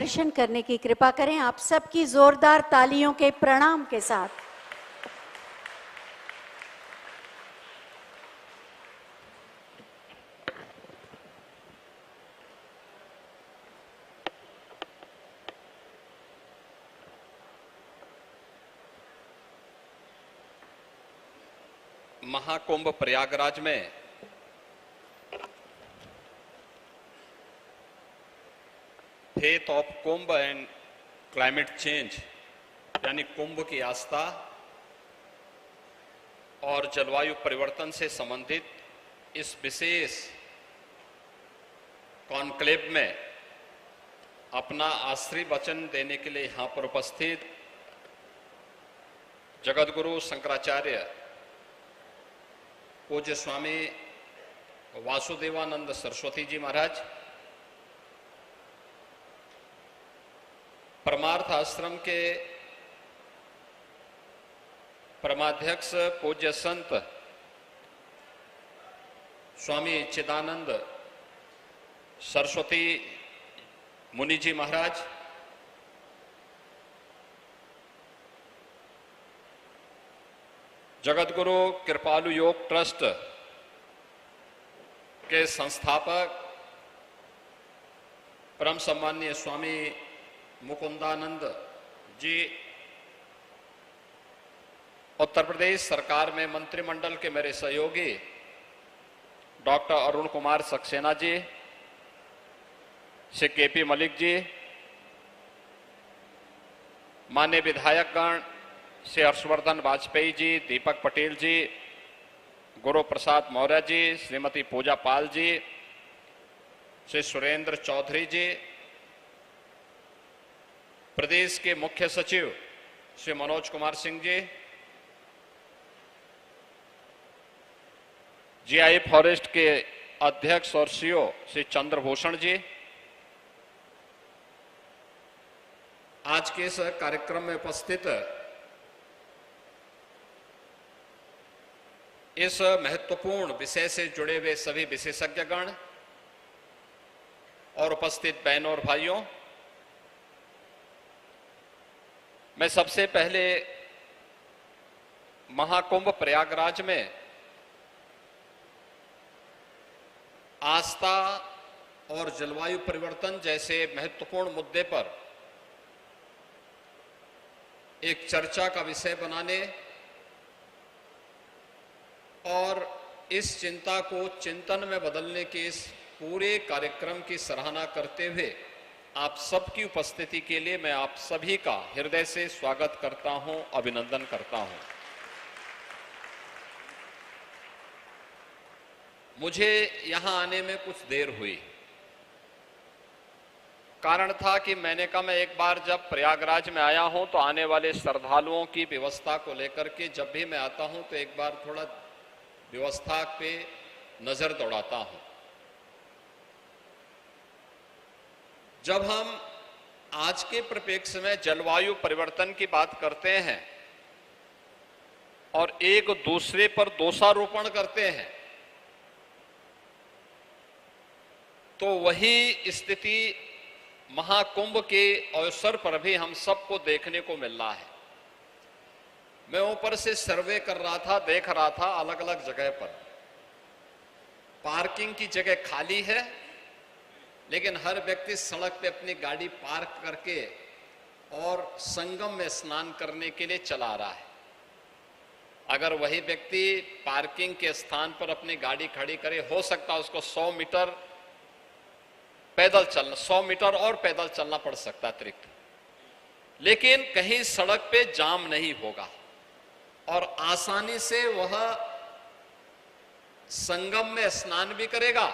दर्शन करने की कृपा करें आप सबकी जोरदार तालियों के प्रणाम के साथ। महाकुंभ प्रयागराज में faith of Kumbh and climate change यानी कुंभ की आस्था और जलवायु परिवर्तन से संबंधित इस विशेष कॉन्क्लेव में अपना आश्री वचन देने के लिए यहां पर उपस्थित जगतगुरु शंकराचार्य पूज्य स्वामी वासुदेवानंद सरस्वती जी महाराज, परमार्थ आश्रम के परमाध्यक्ष पूज्य संत स्वामी चिदानंद सरस्वती मुनि जी महाराज, जगतगुरु कृपालु योग ट्रस्ट के संस्थापक परम सम्माननीय स्वामी मुकुंदानंद जी, उत्तर प्रदेश सरकार में मंत्रिमंडल के मेरे सहयोगी डॉक्टर अरुण कुमार सक्सेना जी, श्री केपी मलिक जी, माननीय विधायकगण श्री हर्षवर्धन वाजपेयी जी, दीपक पटेल जी, गुरु प्रसाद मौर्य जी, श्रीमती पूजा पाल जी, श्री सुरेंद्र चौधरी जी, प्रदेश के मुख्य सचिव श्री मनोज कुमार सिंह जी, जीआई फॉरेस्ट के अध्यक्ष और सीईओ श्री चंद्रभूषण जी, आज के इस कार्यक्रम में उपस्थित इस महत्वपूर्ण विषय से जुड़े हुए सभी विशेषज्ञगण और उपस्थित बहनों और भाइयों, मैं सबसे पहले महाकुंभ प्रयागराज में आस्था और जलवायु परिवर्तन जैसे महत्वपूर्ण मुद्दे पर एक चर्चा का विषय बनाने और इस चिंता को चिंतन में बदलने के इस पूरे कार्यक्रम की सराहना करते हुए आप सबकी उपस्थिति के लिए मैं आप सभी का हृदय से स्वागत करता हूं, अभिनंदन करता हूं। मुझे यहां आने में कुछ देर हुई। कारण था कि मैंने कहा मैं एक बार जब प्रयागराज में आया हूं तो आने वाले श्रद्धालुओं की व्यवस्था को लेकर के जब भी मैं आता हूं तो एक बार थोड़ा व्यवस्था पे नजर दौड़ाता हूं। जब हम आज के परिप्रेक्ष्य में जलवायु परिवर्तन की बात करते हैं और एक दूसरे पर दोषारोपण करते हैं तो वही स्थिति महाकुंभ के अवसर पर भी हम सबको देखने को मिल रहा है। मैं ऊपर से सर्वे कर रहा था, देख रहा था अलग अलग जगह पर पार्किंग की जगह खाली है, लेकिन हर व्यक्ति सड़क पे अपनी गाड़ी पार्क करके और संगम में स्नान करने के लिए चला रहा है। अगर वही व्यक्ति पार्किंग के स्थान पर अपनी गाड़ी खड़ी करे, हो सकता है उसको 100 मीटर पैदल चलना, 100 मीटर और पैदल चलना पड़ सकता है अतिरिक्त, लेकिन कहीं सड़क पे जाम नहीं होगा और आसानी से वह संगम में स्नान भी करेगा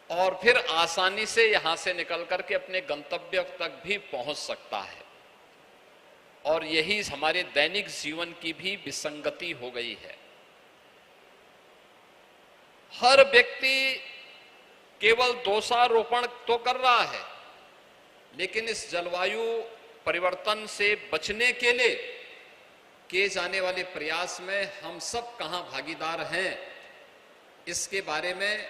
और फिर आसानी से यहां से निकल करके अपने गंतव्य तक भी पहुंच सकता है। और यही हमारे दैनिक जीवन की भी विसंगति हो गई है। हर व्यक्ति केवल दोषारोपण तो कर रहा है, लेकिन इस जलवायु परिवर्तन से बचने के लिए किए जाने वाले प्रयास में हम सब कहां भागीदार हैं, इसके बारे में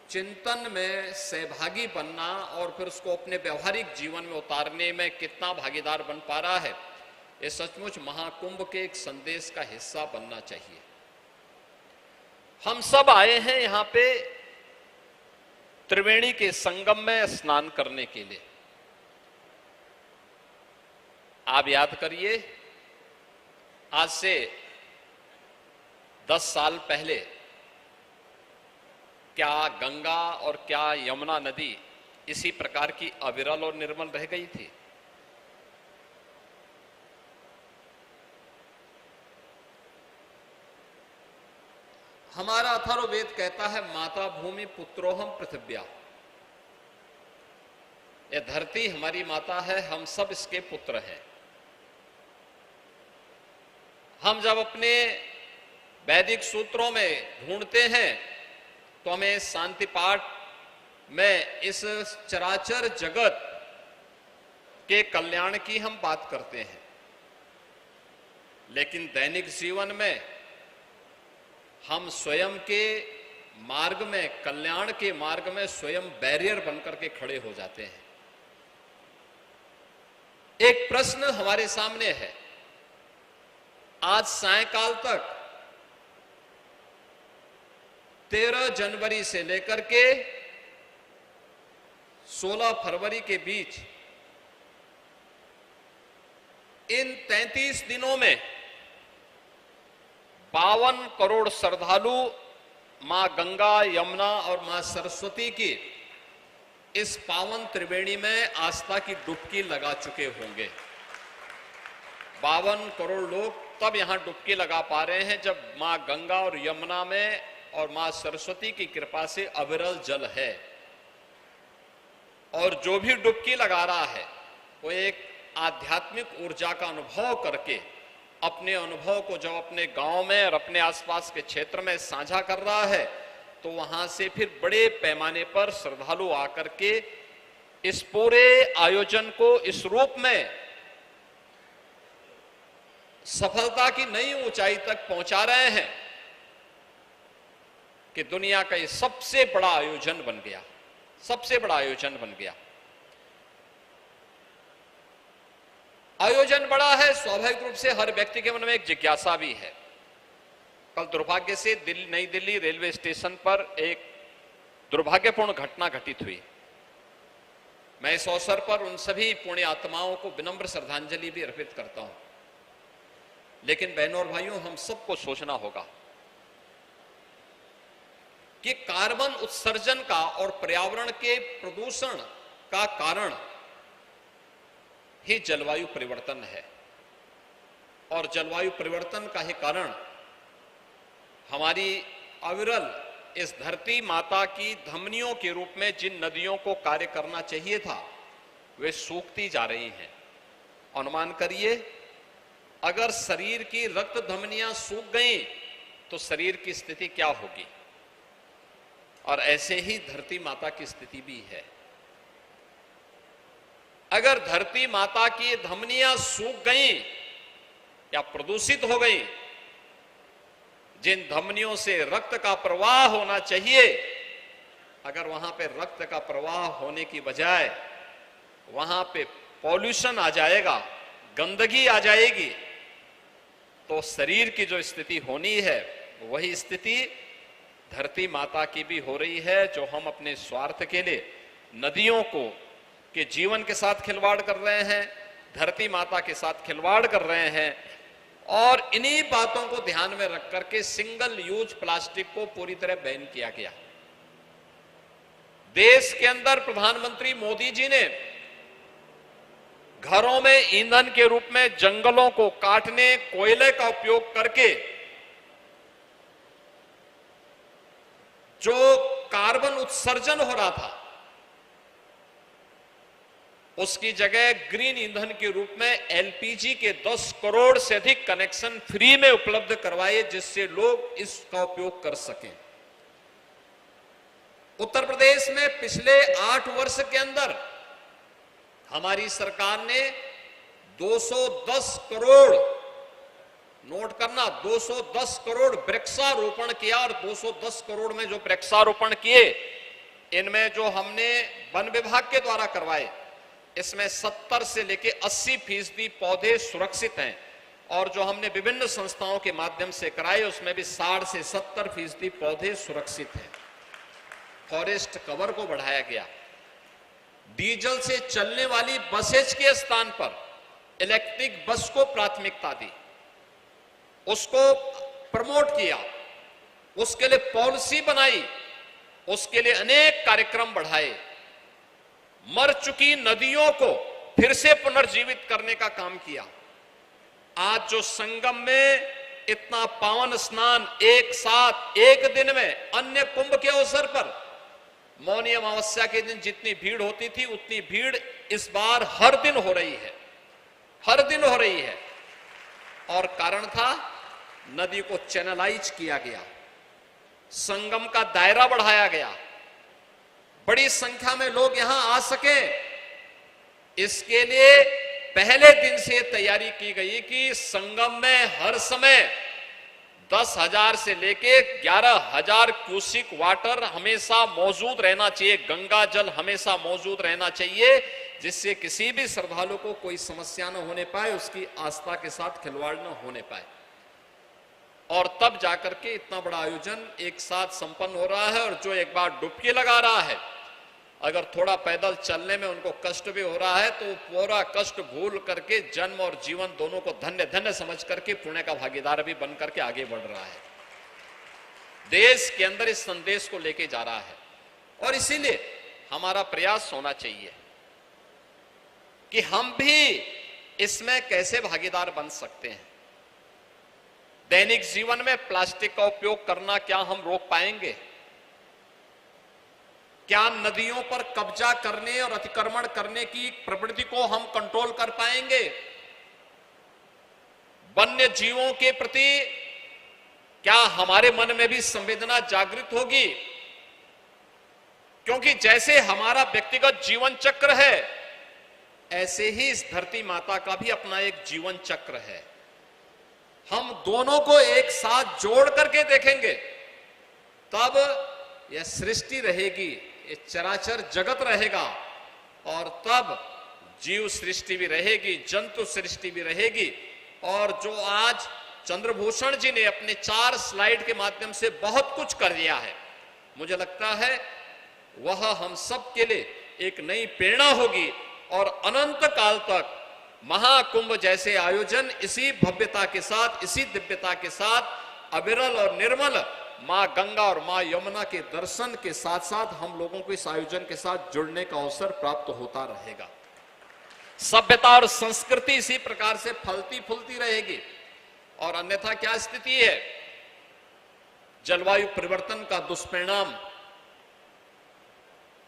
चिंतन में सहभागी बनना और फिर उसको अपने व्यवहारिक जीवन में उतारने में कितना भागीदार बन पा रहा है, ये सचमुच महाकुंभ के एक संदेश का हिस्सा बनना चाहिए। हम सब आए हैं यहां पे त्रिवेणी के संगम में स्नान करने के लिए। आप याद करिए, आज से 10 साल पहले क्या गंगा और क्या यमुना नदी इसी प्रकार की अविरल और निर्मल रह गई थी? हमारा अथर्ववेद कहता है, माता भूमि पुत्रोहम पृथिव्या। यह धरती हमारी माता है, हम सब इसके पुत्र हैं। हम जब अपने वैदिक सूत्रों में ढूंढते हैं तो हमें शांति पाठ में इस चराचर जगत के कल्याण की हम बात करते हैं, लेकिन दैनिक जीवन में हम स्वयं के मार्ग में, कल्याण के मार्ग में स्वयं बैरियर बनकर के खड़े हो जाते हैं। एक प्रश्न हमारे सामने है। आज सायंकाल तक 13 जनवरी से लेकर के 16 फरवरी के बीच इन 33 दिनों में 52 करोड़ श्रद्धालु मां गंगा, यमुना और मां सरस्वती की इस पावन त्रिवेणी में आस्था की डुबकी लगा चुके होंगे। 52 करोड़ लोग तब यहां डुबकी लगा पा रहे हैं जब मां गंगा और यमुना में और मां सरस्वती की कृपा से अविरल जल है। और जो भी डुबकी लगा रहा है वो एक आध्यात्मिक ऊर्जा का अनुभव करके अपने अनुभव को जब अपने गांव में और अपने आसपास के क्षेत्र में साझा कर रहा है, तो वहां से फिर बड़े पैमाने पर श्रद्धालु आकर के इस पूरे आयोजन को इस रूप में सफलता की नई ऊंचाई तक पहुंचा रहे हैं कि दुनिया का ये सबसे बड़ा आयोजन बन गया, सबसे बड़ा आयोजन बन गया। आयोजन बड़ा है, स्वाभाविक रूप से हर व्यक्ति के मन में एक जिज्ञासा भी है। कल दुर्भाग्य से नई दिल्ली रेलवे स्टेशन पर एक दुर्भाग्यपूर्ण घटना घटित हुई। मैं इस अवसर पर उन सभी पुण्य आत्माओं को विनम्र श्रद्धांजलि भी अर्पित करता हूं, लेकिन बहनों और भाइयों, हम सबको सोचना होगा कि कार्बन उत्सर्जन का और पर्यावरण के प्रदूषण का कारण ही जलवायु परिवर्तन है। और जलवायु परिवर्तन का ही कारण हमारी अविरल इस धरती माता की धमनियों के रूप में जिन नदियों को कार्य करना चाहिए था, वे सूखती जा रही हैं। अनुमान करिए, अगर शरीर की रक्त धमनियां सूख गई तो शरीर की स्थिति क्या होगी? और ऐसे ही धरती माता की स्थिति भी है। अगर धरती माता की धमनियां सूख गई या प्रदूषित हो गई, जिन धमनियों से रक्त का प्रवाह होना चाहिए, अगर वहां पे रक्त का प्रवाह होने की बजाय वहां पे पॉल्यूशन आ जाएगा, गंदगी आ जाएगी, तो शरीर की जो स्थिति होनी है वही स्थिति धरती माता की भी हो रही है, जो हम अपने स्वार्थ के लिए नदियों को के जीवन के साथ खिलवाड़ कर रहे हैं, धरती माता के साथ खिलवाड़ कर रहे हैं। और इन्हीं बातों को ध्यान में रख करके सिंगल यूज प्लास्टिक को पूरी तरह बैन किया गया। देश के अंदर प्रधानमंत्री मोदी जी ने घरों में ईंधन के रूप में जंगलों को काटने, कोयले का उपयोग करके जो कार्बन उत्सर्जन हो रहा था, उसकी जगह ग्रीन ईंधन के रूप में एलपीजी के 10 करोड़ से अधिक कनेक्शन फ्री में उपलब्ध करवाए, जिससे लोग इसका उपयोग कर सकें। उत्तर प्रदेश में पिछले 8 वर्ष के अंदर हमारी सरकार ने 210 करोड़, नोट करना, 210 करोड़ वृक्षारोपण किया। और 210 करोड़ में जो वृक्षारोपण किए, इनमें जो हमने वन विभाग के द्वारा करवाए, इसमें 70 से लेके 80% पौधे सुरक्षित हैं, और जो हमने विभिन्न संस्थाओं के माध्यम से कराए उसमें भी 60 से 70% पौधे सुरक्षित हैं। फॉरेस्ट कवर को बढ़ाया गया। डीजल से चलने वाली बसेज के स्थान पर इलेक्ट्रिक बस को प्राथमिकता दी, उसको प्रमोट किया, उसके लिए पॉलिसी बनाई, उसके लिए अनेक कार्यक्रम बढ़ाए। मर चुकी नदियों को फिर से पुनर्जीवित करने का काम किया। आज जो संगम में इतना पावन स्नान एक साथ एक दिन में, अन्य कुंभ के अवसर पर मौनी अमावस्या के दिन जितनी भीड़ होती थी उतनी भीड़ इस बार हर दिन हो रही है, हर दिन हो रही है। और कारण था, नदी को चैनलाइज किया गया, संगम का दायरा बढ़ाया गया, बड़ी संख्या में लोग यहां आ सके। इसके लिए पहले दिन से तैयारी की गई कि संगम में हर समय 10,000 से लेके 11,000 क्यूसिक वाटर हमेशा मौजूद रहना चाहिए, गंगा जल हमेशा मौजूद रहना चाहिए, जिससे किसी भी श्रद्धालु को कोई समस्या न होने पाए, उसकी आस्था के साथ खिलवाड़ न होने पाए। और तब जाकर के इतना बड़ा आयोजन एक साथ संपन्न हो रहा है। और जो एक बार डुबकी लगा रहा है, अगर थोड़ा पैदल चलने में उनको कष्ट भी हो रहा है तो पूरा कष्ट भूल करके जन्म और जीवन दोनों को धन्य धन्य समझ करके पुण्य का भागीदार भी बन करके आगे बढ़ रहा है। देश के अंदर इस संदेश को लेके जा रहा है, और इसीलिए हमारा प्रयास होना चाहिए कि हम भी इसमें कैसे भागीदार बन सकते हैं। दैनिक जीवन में प्लास्टिक का उपयोग करना क्या हम रोक पाएंगे? क्या नदियों पर कब्जा करने और अतिक्रमण करने की प्रवृत्ति को हम कंट्रोल कर पाएंगे? वन्य जीवों के प्रति क्या हमारे मन में भी संवेदना जागृत होगी? क्योंकि जैसे हमारा व्यक्तिगत जीवन चक्र है, ऐसे ही इस धरती माता का भी अपना एक जीवन चक्र है। हम दोनों को एक साथ जोड़ करके देखेंगे, तब यह सृष्टि रहेगी, ये चराचर जगत रहेगा, और तब जीव सृष्टि भी रहेगी, जंतु सृष्टि भी रहेगी। और जो आज चंद्रभूषण जी ने अपने 4 स्लाइड के माध्यम से बहुत कुछ कर दिया है, मुझे लगता है वह हम सब के लिए एक नई प्रेरणा होगी। और अनंत काल तक महाकुंभ जैसे आयोजन इसी भव्यता के साथ, इसी दिव्यता के साथ, अविरल और निर्मल मां गंगा और मां यमुना के दर्शन के साथ साथ हम लोगों को इस आयोजन के साथ जुड़ने का अवसर प्राप्त होता रहेगा। सभ्यता और संस्कृति इसी प्रकार से फलती फूलती रहेगी। और अन्यथा क्या स्थिति है? जलवायु परिवर्तन का दुष्परिणाम,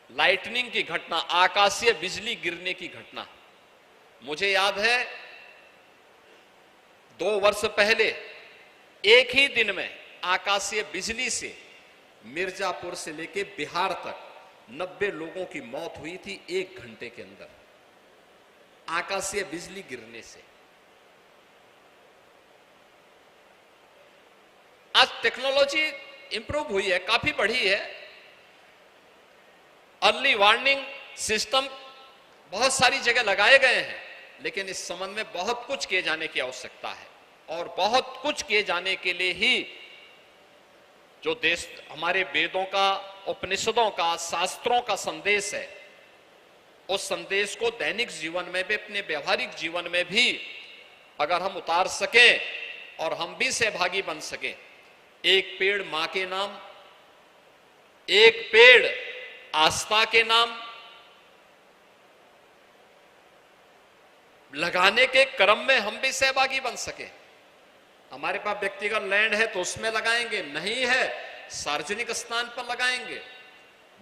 लाइटनिंग की घटना, आकाशीय बिजली गिरने की घटना। मुझे याद है 2 वर्ष पहले एक ही दिन में आकाशीय बिजली से मिर्जापुर से लेके बिहार तक 90 लोगों की मौत हुई थी 1 घंटे के अंदर, आकाशीय बिजली गिरने से। आज टेक्नोलॉजी इंप्रूव हुई है, काफी बढ़ी है। अर्ली वार्निंग सिस्टम बहुत सारी जगह लगाए गए हैं, लेकिन इस संबंध में बहुत कुछ किए जाने की आवश्यकता है। और बहुत कुछ किए जाने के लिए ही जो देश, हमारे वेदों का, उपनिषदों का, शास्त्रों का संदेश है, उस संदेश को दैनिक जीवन में भी, अपने व्यवहारिक जीवन में भी अगर हम उतार सकें और हम भी सहभागी बन सकें। एक पेड़ मां के नाम, एक पेड़ आस्था के नाम लगाने के क्रम में हम भी सहभागी बन सके। हमारे पास व्यक्तिगत लैंड है तो उसमें लगाएंगे, नहीं है सार्वजनिक स्थान पर लगाएंगे,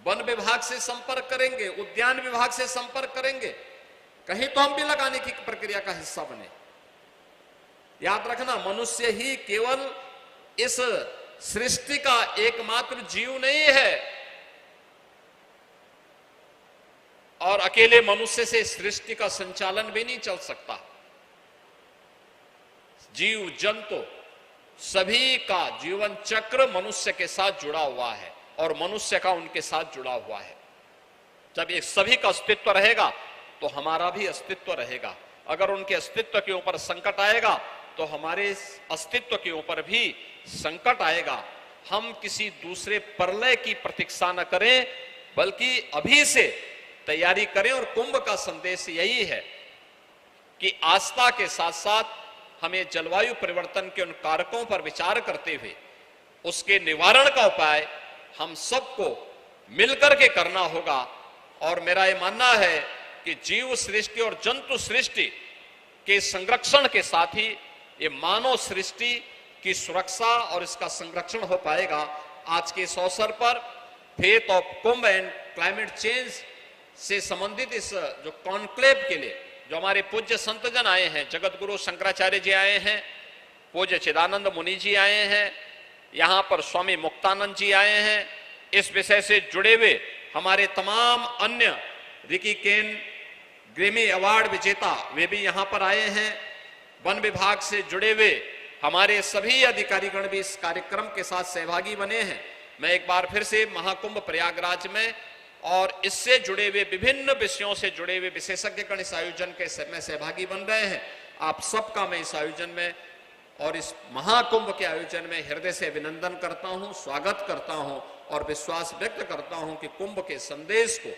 वन विभाग से संपर्क करेंगे, उद्यान विभाग से संपर्क करेंगे, कहीं तो हम भी लगाने की प्रक्रिया का हिस्सा बने। याद रखना, मनुष्य ही केवल इस सृष्टि का एकमात्र जीव नहीं है, और अकेले मनुष्य से सृष्टि का संचालन भी नहीं चल सकता। जीव जंतु सभी का जीवन चक्र मनुष्य के साथ जुड़ा हुआ है, और मनुष्य का उनके साथ जुड़ा हुआ है। जब ये सभी का अस्तित्व रहेगा तो हमारा भी अस्तित्व रहेगा। अगर उनके अस्तित्व के ऊपर संकट आएगा तो हमारे अस्तित्व के ऊपर भी संकट आएगा। हम किसी दूसरे प्रलय की प्रतीक्षा न करें, बल्कि अभी से तैयारी करें। और कुंभ का संदेश यही है कि आस्था के साथ साथ हमें जलवायु परिवर्तन के उन कारकों पर विचार करते हुए उसके निवारण का उपाय हम सबको मिलकर के करना होगा। और मेरा यह मानना है कि जीव सृष्टि और जंतु सृष्टि के संरक्षण के साथ ही ये मानव सृष्टि की सुरक्षा और इसका संरक्षण हो पाएगा। आज के इस अवसर पर faith of Kumbh and climate change से संबंधित इस जो कॉन्क्लेव के लिए जो हमारे पूज्य संतजन आए हैं, जगत गुरु शंकराचार्य जी आए हैं, पूज्य चिदानंद मुनि जी आए हैं, यहां पर स्वामी मुक्तानंद जी आए हैं, इस विषय से जुड़े हुए हमारे तमाम अन्य रिकी केन ग्रेमी अवार्ड विजेता वे भी यहां पर आए हैं, वन विभाग से जुड़े हुए हमारे सभी अधिकारीगण भी इस कार्यक्रम के साथ सहभागी बने हैं। मैं एक बार फिर से महाकुंभ प्रयागराज में और इससे जुड़े हुए विभिन्न विषयों से जुड़े हुए विशेषज्ञगण इस आयोजन के में सहभागी बन रहे हैं। आप सबका मैं इस आयोजन में और इस महाकुंभ के आयोजन में हृदय से अभिनंदन करता हूं, स्वागत करता हूं और विश्वास व्यक्त करता हूं कि कुंभ के संदेश को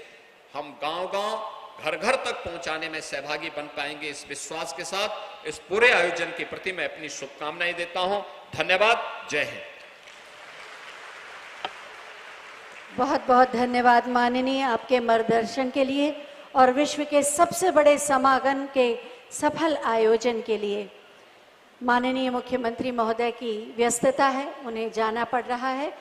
हम गांव-गांव, घर-घर तक पहुंचाने में सहभागी बन पाएंगे। इस विश्वास के साथ इस पूरे आयोजन के प्रति मैं अपनी शुभकामनाएं देता हूं। धन्यवाद। जय हिंद। बहुत बहुत धन्यवाद माननीय, आपके मार्गदर्शन के लिए और विश्व के सबसे बड़े समागम के सफल आयोजन के लिए। माननीय मुख्यमंत्री महोदय की व्यस्तता है, उन्हें जाना पड़ रहा है।